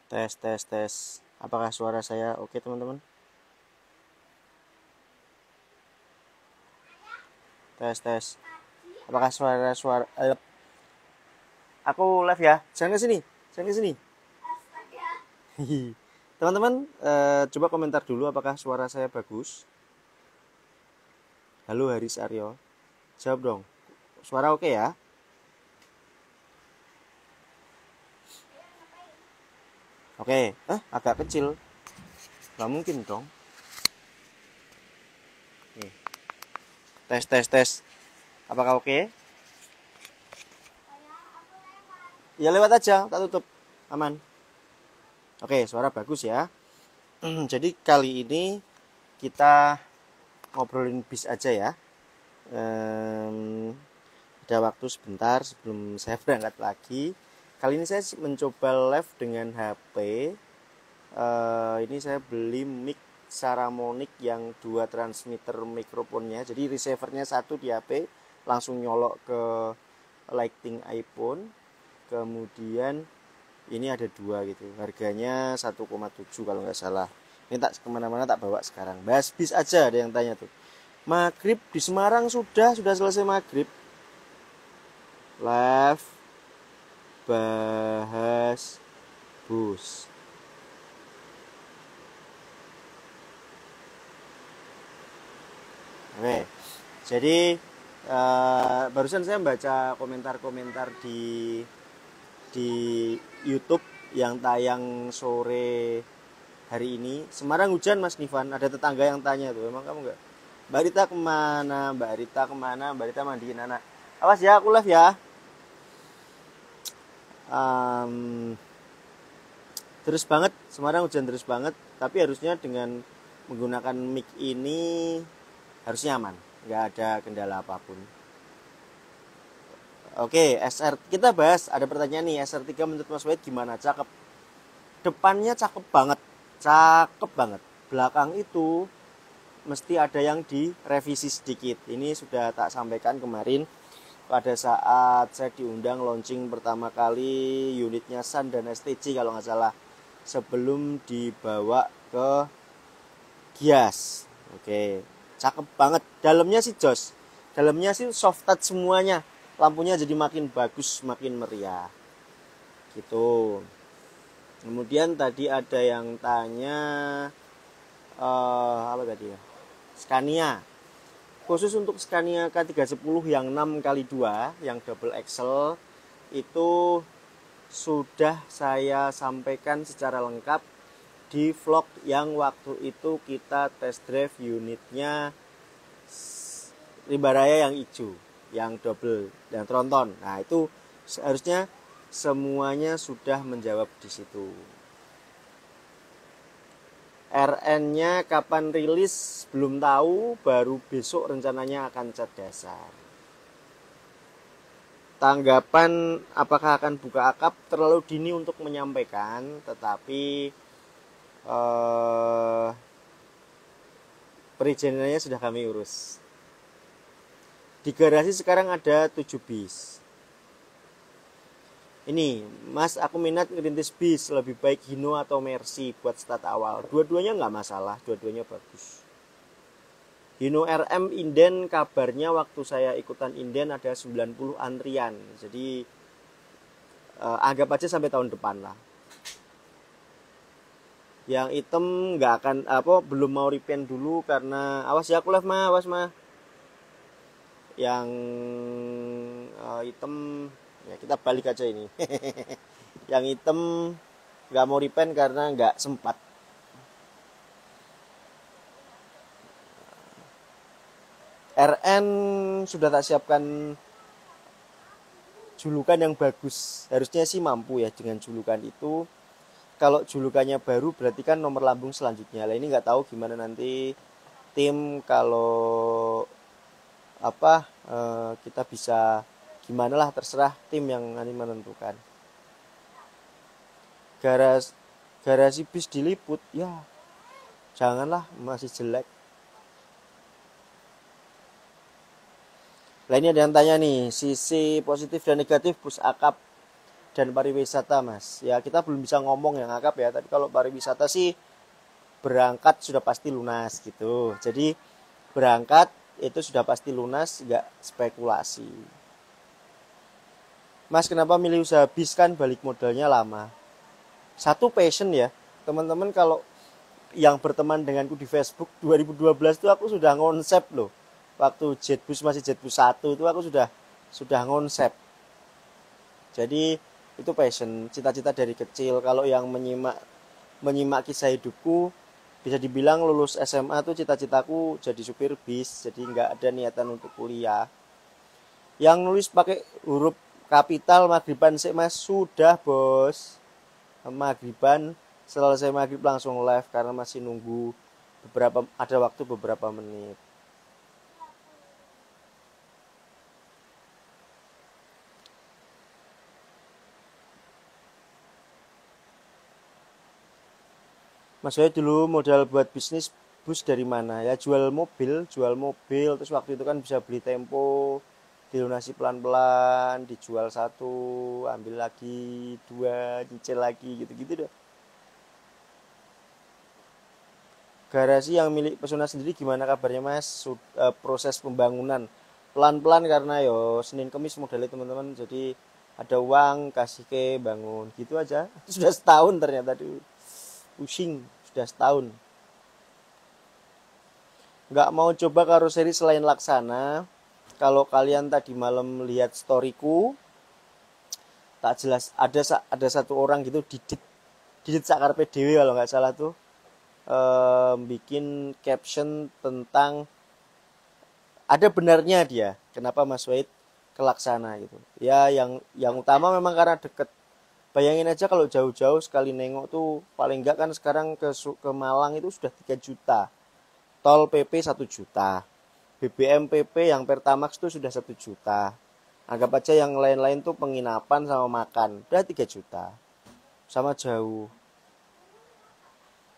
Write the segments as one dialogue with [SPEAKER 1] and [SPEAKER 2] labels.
[SPEAKER 1] Tes, tes, tes. Apakah suara saya oke, teman-teman? Tes, tes. Apakah suara aku live ya? Jangan ke sini. Jangan ke sini. Teman-teman, coba komentar dulu apakah suara saya bagus. Halo Haris Aryo. Jawab dong. Suara oke ya? Oke. Agak kecil. Gak mungkin dong. Nih. Tes, tes, tes. Apakah oke? Ya lewat aja, tak tutup. Aman. Oke, suara bagus ya. Jadi kali ini kita ngobrolin bis aja ya. Ada waktu sebentar sebelum saya berangkat lagi. Kali ini saya mencoba live dengan HP. Ini saya beli mic Saramonic yang 2 transmitter mikrofonnya. Jadi receivernya satu di HP, langsung nyolok ke lighting iPhone. Kemudian ini ada 2 gitu. Harganya 1,7 kalau nggak salah. Ini tak kemana-mana tak bawa sekarang. Bahas bis aja, ada yang tanya tuh. Maghrib di Semarang sudah selesai maghrib. Live bahas bus. Oke, jadi barusan saya baca komentar-komentar di YouTube yang tayang sore hari ini. Semarang hujan Mas Nivan. Ada tetangga yang tanya tuh, emang kamu nggak? Mbak Rita kemana? Mbak Rita kemana? Mbak Rita mandiin anak. Awas ya, aku live ya. Terus banget, Semarang hujan terus banget. Tapi harusnya dengan menggunakan mic ini harusnya aman, nggak ada kendala apapun. Oke, kita bahas, ada pertanyaan nih, SR3 menurut Mas Wahid gimana? Cakep. Depannya cakep banget. Belakang itu mesti ada yang direvisi sedikit. Ini sudah tak sampaikan kemarin pada saat saya diundang launching pertama kali unitnya Sun dan STJ kalau nggak salah, sebelum dibawa ke Gias. Oke, cakep banget. Dalamnya sih jos. Dalamnya sih soft touch semuanya. Lampunya jadi makin bagus, makin meriah. Gitu. Kemudian tadi ada yang tanya apa tadi ya? Scania. Khusus untuk Scania K310 yang 6x2, yang double axle itu sudah saya sampaikan secara lengkap di vlog yang waktu itu kita test drive unitnya Rimbaraya yang hijau, yang double dan tronton. Nah, itu seharusnya semuanya sudah menjawab di situ. RN-nya kapan rilis belum tahu, baru besok rencananya akan cat dasar. Tanggapan apakah akan buka akap terlalu dini untuk menyampaikan, tetapi perizinannya sudah kami urus. Di garasi sekarang ada 7 bis. Ini, Mas, aku minat ngerintis bis, lebih baik Hino atau Mercy buat start awal. Dua-duanya nggak masalah, dua-duanya bagus. Hino RM inden, kabarnya waktu saya ikutan inden ada 90 antrian. Jadi anggap aja sampai tahun depan lah. Yang hitam nggak akan belum mau repaint dulu karena awas ya, aku live mah, awas mah. Yang hitam ya kita balik aja ini. Yang hitam nggak mau repaint karena nggak sempat. RN sudah tak siapkan julukan yang bagus. Harusnya sih mampu ya dengan julukan itu. Kalau julukannya baru berarti kan nomor lambung selanjutnya. Lah ini nggak tahu gimana nanti tim kalau kita bisa gimana lah, terserah tim yang nanti menentukan. Garasi bis diliput ya janganlah, masih jelek. Lah ini ada yang tanya nih, sisi positif dan negatif bus akap dan pariwisata, Mas. Ya kita belum bisa ngomong yang akap ya, tapi kalau pariwisata sih berangkat sudah pasti lunas gitu. Jadi berangkat itu sudah pasti lunas, nggak spekulasi. Mas kenapa milih usaha bis, kan balik modalnya lama. Satu passion ya, teman-teman. Kalau yang berteman denganku di Facebook 2012 itu aku sudah ngonsep loh. Waktu Jetbus masih Jetbus 1 itu aku sudah ngonsep. Jadi itu passion, cita-cita dari kecil. Kalau yang menyimak kisah hidupku, bisa dibilang lulus SMA tuh cita-citaku jadi supir bis, jadi nggak ada niatan untuk kuliah. Yang nulis pakai huruf kapital maghriban sih, Mas, sudah bos. Maghriban, selesai maghrib langsung live karena masih nunggu ada waktu beberapa menit. Mas Wahid dulu modal buat bisnis bus dari mana? Ya jual mobil. Terus waktu itu kan bisa beli Tempo, dilunasi pelan-pelan, dijual satu, ambil lagi dua, cicil lagi, gitu-gitu deh. Garasi yang milik Pesona sendiri gimana kabarnya, Mas? Proses pembangunan pelan-pelan karena yo Senin Kemis modalnya teman-teman, jadi ada uang kasih ke bangun gitu aja. Sudah setahun ternyata, tuh pusing, sudah setahun. Nggak mau coba karoseri selain Laksana. Kalau kalian tadi malam lihat storyku, tak jelas ada satu orang gitu, Didit Sakarpe Dewi kalau nggak salah tuh, bikin caption tentang ada benarnya dia kenapa Mas Wahid ke Laksana gitu. Ya yang utama memang karena deket. Bayangin aja kalau jauh-jauh sekali nengok tuh paling enggak kan sekarang ke Malang itu sudah 3 juta. Tol PP 1 juta. BBM PP yang Pertamax itu sudah 1 juta. Anggap aja yang lain-lain tuh penginapan sama makan, udah 3 juta. Sama jauh.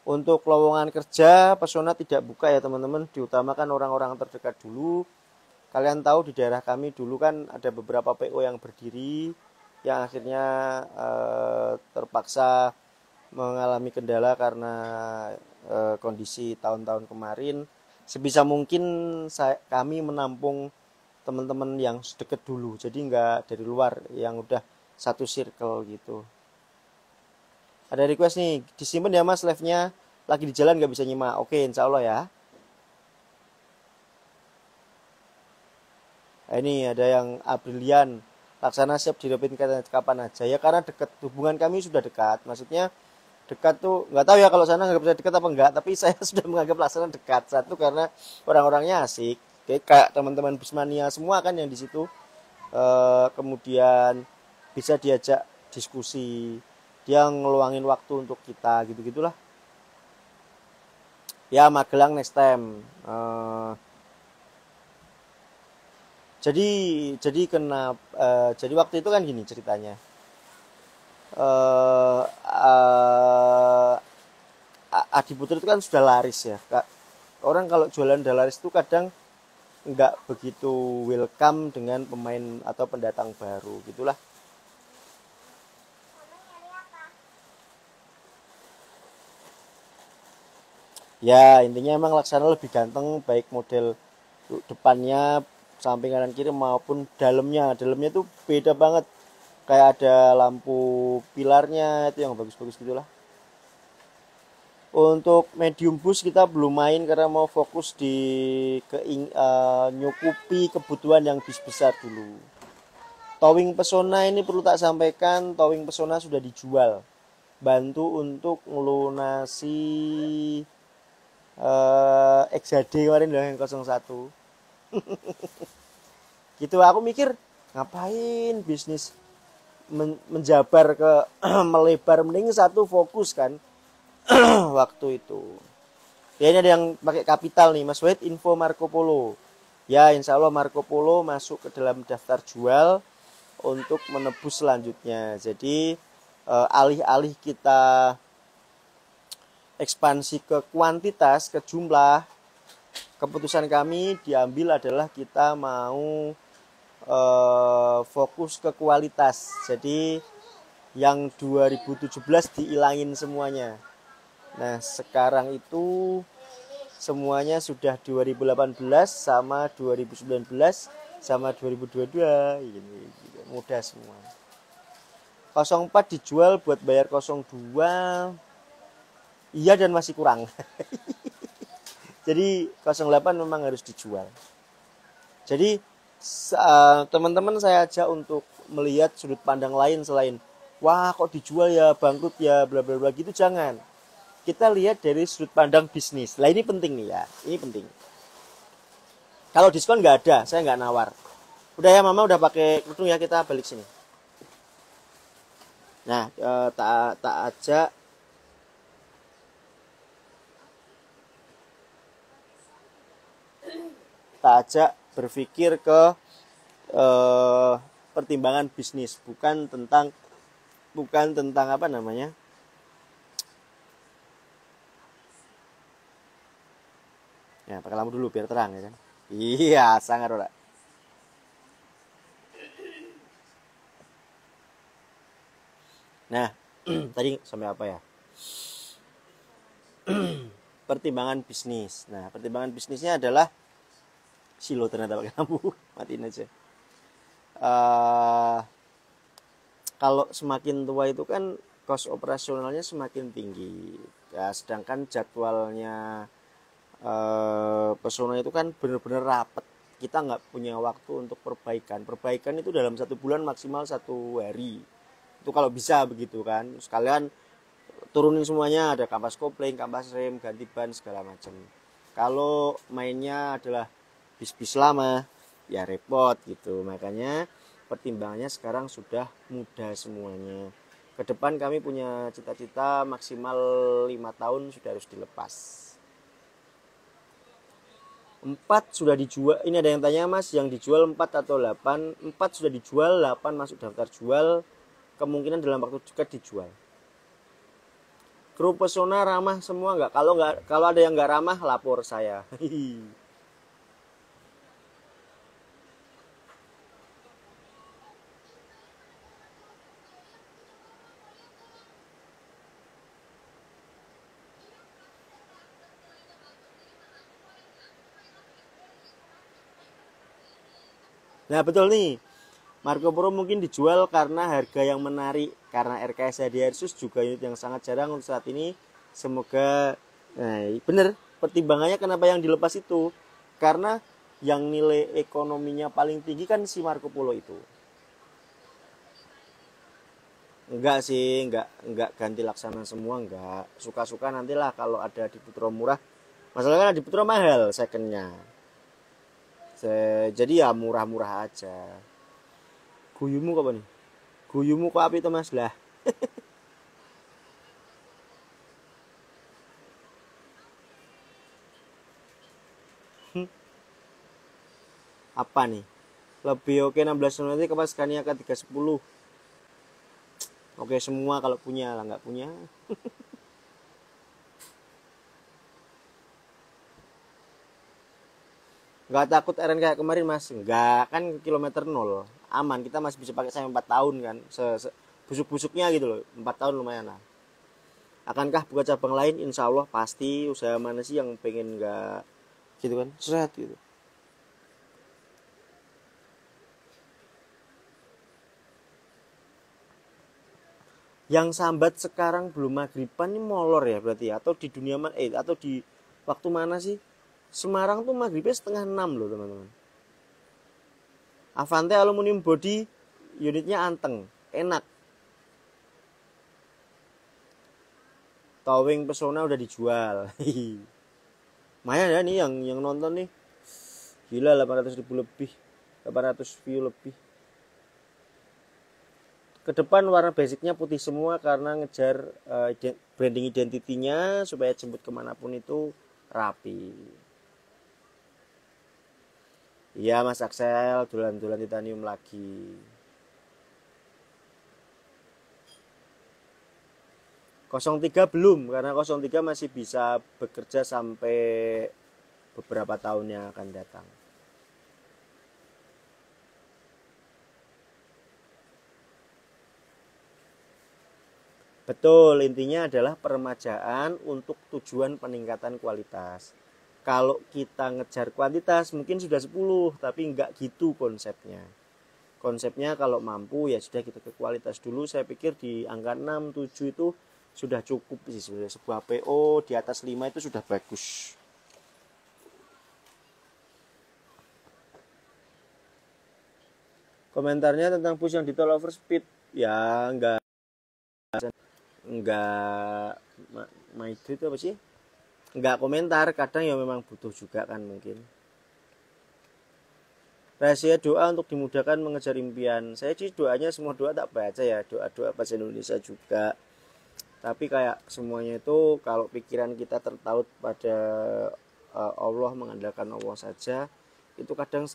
[SPEAKER 1] Untuk lowongan kerja Pesona tidak buka ya teman-teman, diutamakan orang-orang terdekat dulu. Kalian tahu di daerah kami dulu kan ada beberapa PO yang berdiri, yang akhirnya terpaksa mengalami kendala karena kondisi tahun-tahun kemarin. Sebisa mungkin kami menampung teman-teman yang deket dulu, jadi nggak dari luar yang udah satu circle gitu. Ada request nih, disimpan ya Mas live-nya, lagi di jalan nggak bisa nyimak. Oke, insya Allah ya. Ini ada yang Aprilian, Laksana siap direpin kapan aja ya, karena dekat, hubungan kami sudah dekat. Maksudnya dekat tuh nggak tahu ya kalau sana nggak bisa dekat apa enggak, tapi saya sudah menganggap Laksana dekat. Satu karena orang-orangnya asik, kayak teman-teman Bismania semua kan yang di situ. Kemudian bisa diajak diskusi, dia ngeluangin waktu untuk kita, gitu-gitulah. Ya Magelang next time. Jadi jadi waktu itu kan gini ceritanya. Adi Putra itu kan sudah laris ya. Orang kalau jualan udah laris itu kadang nggak begitu welcome dengan pemain atau pendatang baru, gitulah. Ya intinya emang Laksana lebih ganteng, baik model depannya, samping kanan kiri maupun dalamnya tuh beda banget, kayak ada lampu pilarnya itu yang bagus-bagus gitulah. Untuk medium bus kita belum main karena mau fokus di nyukupi kebutuhan yang bis besar dulu. Towing Pesona ini perlu tak sampaikan, towing Pesona sudah dijual, bantu untuk melunasi XHD kemarin yang 01. Gitu. Aku mikir ngapain bisnis menjabar ke melebar, mending satu fokus kan. Waktu itu ya ini ada yang pakai kapital nih, Mas Wahid info Marco Polo ya. Insya Allah Marco Polo masuk ke dalam daftar jual untuk menebus selanjutnya. Jadi alih-alih kita ekspansi ke kuantitas, ke jumlah, keputusan kami diambil adalah kita mau fokus ke kualitas. Jadi Yang 2017 diilangin semuanya. Nah, sekarang itu semuanya sudah 2018 sama 2019 sama 2022 ini mudah semua. 04 dijual buat bayar 02. Iya dan masih kurang. Jadi 08 memang harus dijual. Jadi teman-teman saya ajak untuk melihat sudut pandang lain selain wah kok dijual ya bangkrut ya bla bla bla gitu, jangan. Kita lihat dari sudut pandang bisnis. Lah ini penting nih ya, ini penting. Kalau diskon nggak ada, saya nggak nawar. Udah ya mama udah pakai kerudung ya, kita balik sini. Nah tak ajak berpikir ke pertimbangan bisnis, bukan tentang apa namanya. Ya, pakai lampu dulu biar terang ya kan. Iya, sangat ora. Nah, tadi sampai apa ya? Pertimbangan bisnis. Nah, pertimbangan bisnisnya adalah silo ternyata pakai lampu. Matiin aja. Kalau semakin tua itu kan cost operasionalnya semakin tinggi. Ya, sedangkan jadwalnya pesona itu kan benar-benar rapat. Kita nggak punya waktu untuk perbaikan itu dalam 1 bulan maksimal 1 hari itu kalau bisa begitu kan. Sekalian turunin semuanya, ada kampas kopling, kampas rem, ganti ban segala macam. Kalau mainnya adalah bis-bis lama ya repot gitu. Makanya pertimbangannya sekarang sudah mudah semuanya. Ke depan kami punya cita-cita maksimal 5 tahun sudah harus dilepas. 4 sudah dijual. Ini ada yang tanya mas, yang dijual 4 atau 8? 4 sudah dijual, 8 masuk daftar jual. Kemungkinan dalam waktu dekat dijual. Kru pesona ramah semua nggak? Kalau ada yang nggak ramah lapor saya. Nah betul nih, Marco Pro mungkin dijual karena harga yang menarik, karena RKS Hadiarsus juga unit yang sangat jarang untuk saat ini. Semoga bener pertimbangannya kenapa yang dilepas itu, karena yang nilai ekonominya paling tinggi kan si Marco Polo itu. Enggak sih, enggak ganti laksana semua, enggak. Suka-suka nantilah kalau ada di Putro murah. Masalahnya kan di Putro mahal secondnya. Jadi ya murah-murah aja. Guyumu apa nih? Guyumu kok api itu mas lah. Apa nih? Lebih oke 16 nanti ke pas Scania K310. Oke semua kalau punya lah, nggak punya. Nggak takut RN kayak kemarin mas? Nggak, kan kilometer 0 aman, kita masih bisa pakai sampai 4 tahun kan, busuk-busuknya gitu loh. 4 tahun lumayan lah. Akankah buka cabang lain? Insya Allah pasti. Usaha mana sih yang pengen nggak gitu kan, seret gitu. Yang sambat sekarang belum maghriban ini molor ya berarti ya? Atau di dunia atau di waktu mana sih? Semarang tuh maghribnya 5:30 loh teman-teman. Avante aluminium body, unitnya anteng, enak. Towing pesona udah dijual. Lumayan ya nih yang nonton nih. Gila 800.000 lebih, 800 view lebih. Ke depan warna basicnya putih semua karena ngejar branding identitinya supaya jemput kemanapun itu rapi. Iya Mas Axel, dulan-dulan titanium lagi. 03 belum, karena 03 masih bisa bekerja sampai beberapa tahun yang akan datang. Betul, intinya adalah peremajaan untuk tujuan peningkatan kualitas. Kalau kita ngejar kuantitas mungkin sudah 10, tapi enggak gitu konsepnya. Konsepnya kalau mampu ya sudah kita ke kualitas dulu. Saya pikir di angka 6, 7 itu sudah cukup sih sebenarnya. Sebuah PO di atas 5 itu sudah bagus. Komentarnya tentang bus yang ditol overspeed ya enggak itu apa sih, enggak komentar, kadang ya memang butuh juga kan mungkin. Rahasia doa untuk dimudahkan mengejar impian. Saya sih doanya semua doa tak baca ya, doa-doa bahasa Indonesia juga. Tapi kayak semuanya itu kalau pikiran kita tertaut pada Allah, mengandalkan Allah saja, itu kadang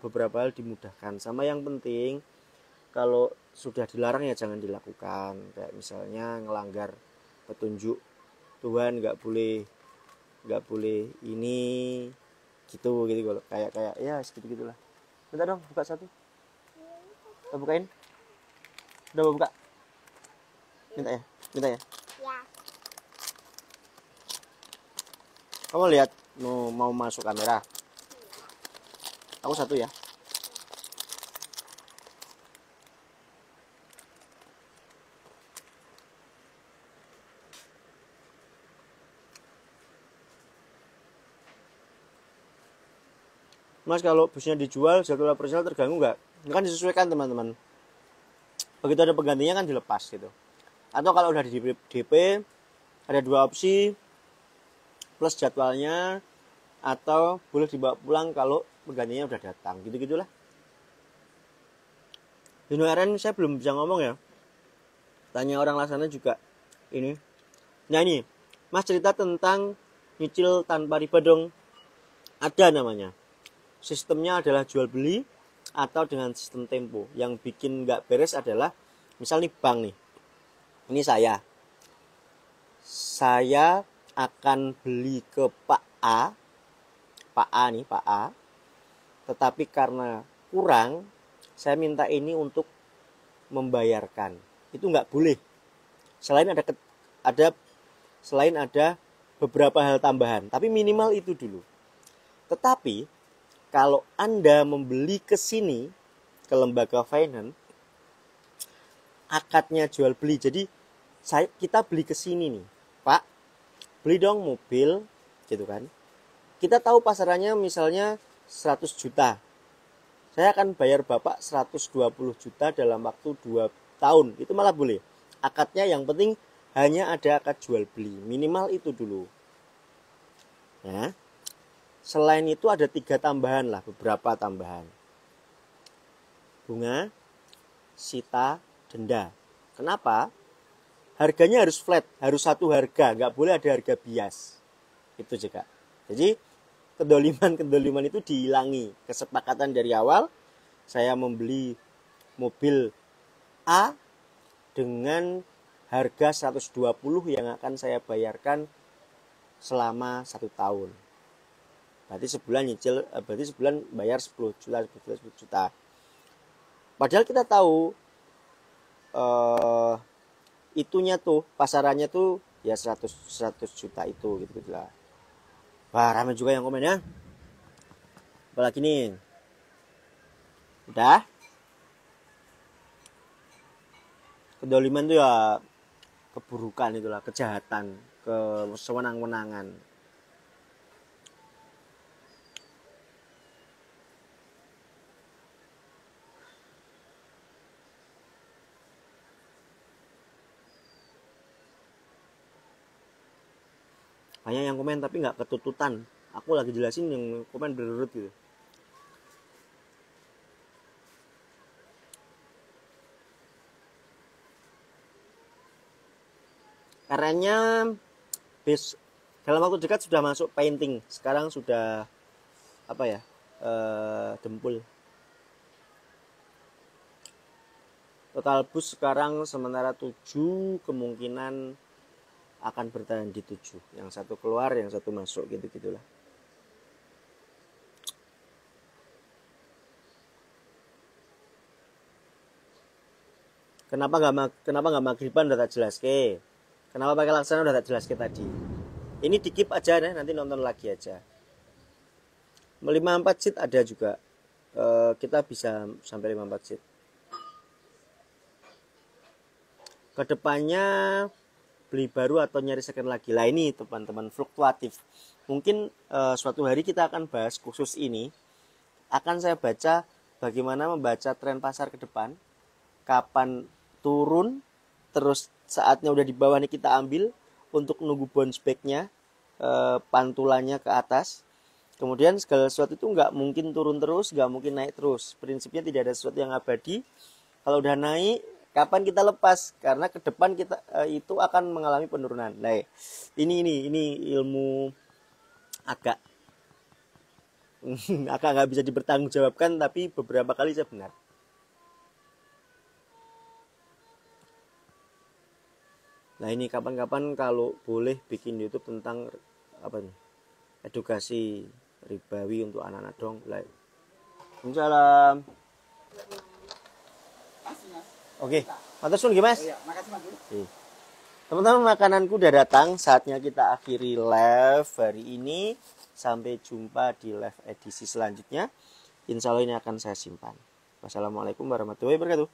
[SPEAKER 1] beberapa hal dimudahkan. Sama yang penting kalau sudah dilarang ya jangan dilakukan. Kayak misalnya ngelanggar petunjuk Tuhan, nggak boleh ini gitu kalau kayak ya segitu gitulah. Minta dong buka satu. Kita bukain. Udah mau buka? Minta ya. Ya. Kamu lihat mau masuk kamera. Aku satu ya. Mas, kalau busnya dijual jadwal operasional terganggu nggak? Ini kan disesuaikan teman-teman. Begitu ada penggantinya kan dilepas gitu. Atau kalau udah di DP ada dua opsi, plus jadwalnya atau boleh dibawa pulang kalau penggantinya udah datang. Gitu-gitulah. Dino RN saya belum bisa ngomong ya. Tanya orang Laksana juga ini. Nah ini, Mas cerita tentang nyicil tanpa riba dong. Ada namanya. Sistemnya adalah jual beli atau dengan sistem tempo. Yang bikin nggak beres adalah misal nih bank nih, ini saya akan beli ke Pak A, tetapi karena kurang saya minta ini untuk membayarkan. Itu nggak boleh. Selain ada beberapa hal tambahan, tapi minimal itu dulu. Tetapi kalau Anda membeli ke sini, ke lembaga finance, akadnya jual beli. Jadi kita beli ke sini nih, Pak, beli dong mobil, gitu kan. Kita tahu pasarannya misalnya 100 juta. Saya akan bayar Bapak 120 juta dalam waktu 2 tahun. Itu malah boleh. Akadnya yang penting hanya ada akad jual beli. Minimal itu dulu. Nah, selain itu ada 3 tambahan lah, beberapa tambahan. Bunga, sita, denda. Kenapa? Harganya harus flat, harus satu harga, nggak boleh ada harga bias. Itu juga. Jadi kedoliman itu dihilangi. Kesepakatan dari awal, saya membeli mobil A dengan harga 120 yang akan saya bayarkan selama 1 tahun. Berarti sebulan bayar 10 juta. Padahal kita tahu itunya tuh pasarannya tuh ya 100 juta itu gitu lah. Wah, ramai juga yang komen ya. Apalagi nih. Udah. Kedoliman tuh ya keburukan itulah, kejahatan, kesewenang-wenangan. Banyak yang komen tapi nggak ketututan. Aku lagi jelasin yang komen berurut gitu. Karena dalam waktu dekat sudah masuk painting. Sekarang sudah dempul. Total bus sekarang sementara 7, kemungkinan akan bertahan di 7. Yang satu keluar, yang satu masuk, gitu-gitulah. Kenapa nggak maghriban udah tak jelaskan. Kenapa pakai laksana udah tak jelaskan tadi. Ini dikip aja deh, nanti nonton lagi aja. 54 seat ada juga. Kita bisa sampai 54 seat. Kedepannya beli baru atau nyari second lagi. Lah ini teman-teman fluktuatif. Mungkin suatu hari kita akan bahas khusus ini. Akan saya baca bagaimana membaca tren pasar ke depan. Kapan turun, terus saatnya udah di bawah nih kita ambil untuk nunggu bounce back-nya, pantulannya ke atas. Kemudian segala sesuatu itu nggak mungkin turun terus, nggak mungkin naik terus. Prinsipnya tidak ada sesuatu yang abadi. Kalau udah naik, kapan kita lepas? Karena ke depan kita itu akan mengalami penurunan. Nah, ini ilmu agak agak nggak bisa dipertanggungjawabkan, tapi beberapa kali saya benar. Nah ini kapan-kapan kalau boleh bikin YouTube tentang apa nih, edukasi ribawi untuk anak-anak dong. Waalaikumsalam. Oke, matur suwun nggih Mas.
[SPEAKER 2] Makasih Mas.
[SPEAKER 1] Teman-teman, makananku udah datang. Saatnya kita akhiri live hari ini. Sampai jumpa di live edisi selanjutnya. Insya Allah ini akan saya simpan. Wassalamualaikum warahmatullahi wabarakatuh.